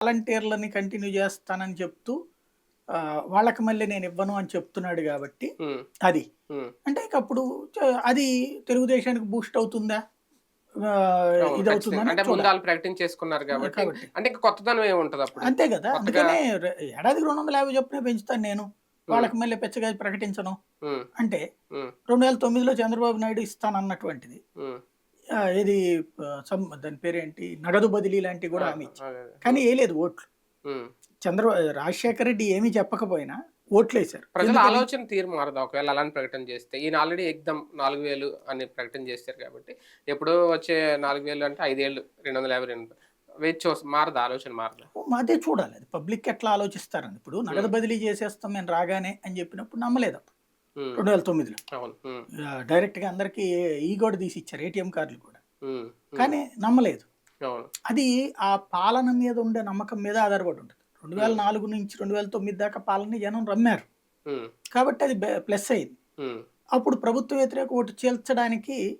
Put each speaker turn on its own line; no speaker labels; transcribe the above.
వాలంటీర్లని continue చేస్తానని చెప్తూ వాళ్ళకి మళ్ళీ నేను ఇవ్వను అని చెప్తున్నాడు కాబట్టి
హ్మ్.
అది.
హ్మ్.
అంటే ఇక అప్పుడు అది తెలుగుదేశానికి బూస్ట్ అవుతుందా?
అవును. ఖచ్చితంగా.
ఇదవుతుందని
అంటే ముందు
చూడాలి.
ఆళ్ళు ప్రకటించేసుకున్నారు గాబట్టి,
కాబట్టి.
అంటే ఇంక కొత్తదనం ఏముంటదప్పుడు?
అంతే గదా!
కొత్తగా
అందుకనే ఏడాదికి 250 చొప్పునే పెంచుతాను నేను.
హ్మ్.
వాళ్ళకి మళ్ళీ పిచ్చగా ప్రకటించను.
హ్మ్.
అంటే
హ్మ్.
2009లో చంద్రబాబు నాయుడు ఇస్తానన్నటువంటిది.
హ్మ్.
ఏది దాని పేరేంటి? నగదు బదిలీ లాంటివి
ఆ!
గూడా హామీ ఇచ్చారు.
అదే.
కానీ
హ్మ్.
ఏయలేదు ఓట్లు.
హ్మ్.
రాజశేఖర రెడ్డి ఏమి చెప్పకపోయినా ఓట్లేశారు.
ప్రజల
ఎందుకని?
ఆలోచన తీరు మారదా? ఒకవేళ అలాంటి ప్రకటన చేస్తే. ఈయన ఆల్రెడీ ఎగ్దమ్ 4000 అని ప్రకటన చేశారు కాబట్టి, ఎప్పుడో వచ్చే 4000 అంటే 5 ఏళ్ళు 250 వేచి మారదా? ఆలోచన మారదా?
అదే చూడాలి. అది పబ్లిక్ ఎట్లా ఆలోచిస్తారని. ఇప్పుడు నగదు
హ్మ్.
బదిలీ చేసేస్తాం మేము రాగానే అని చెప్పినప్పుడు నమ్మలేదప్పుడు.
హ్మ్.
2009లో.
అవును. హ్మ్.
డైరెక్ట్‌గా అందరికి కూడా తీసిచ్చారు ఏటీఎం కార్డులు కూడా.
హ్మ్. హ్మ్.
కానీ నమ్మలేదు.
అవును.
అది ఆ పాలన మీద ఉండే నమ్మకం మీద ఆధారపడి ఉంటది.
హ్మ్.
2004 నుంచి 2009 దాకా పాలనని జనం నమ్మారు.
హ్మ్.
కాబట్టి అది ప్లస్ అయింది.
హ్మ్.
అప్పుడు ప్రభుత్వ వ్యతిరేక ఓటు చీల్చడానికి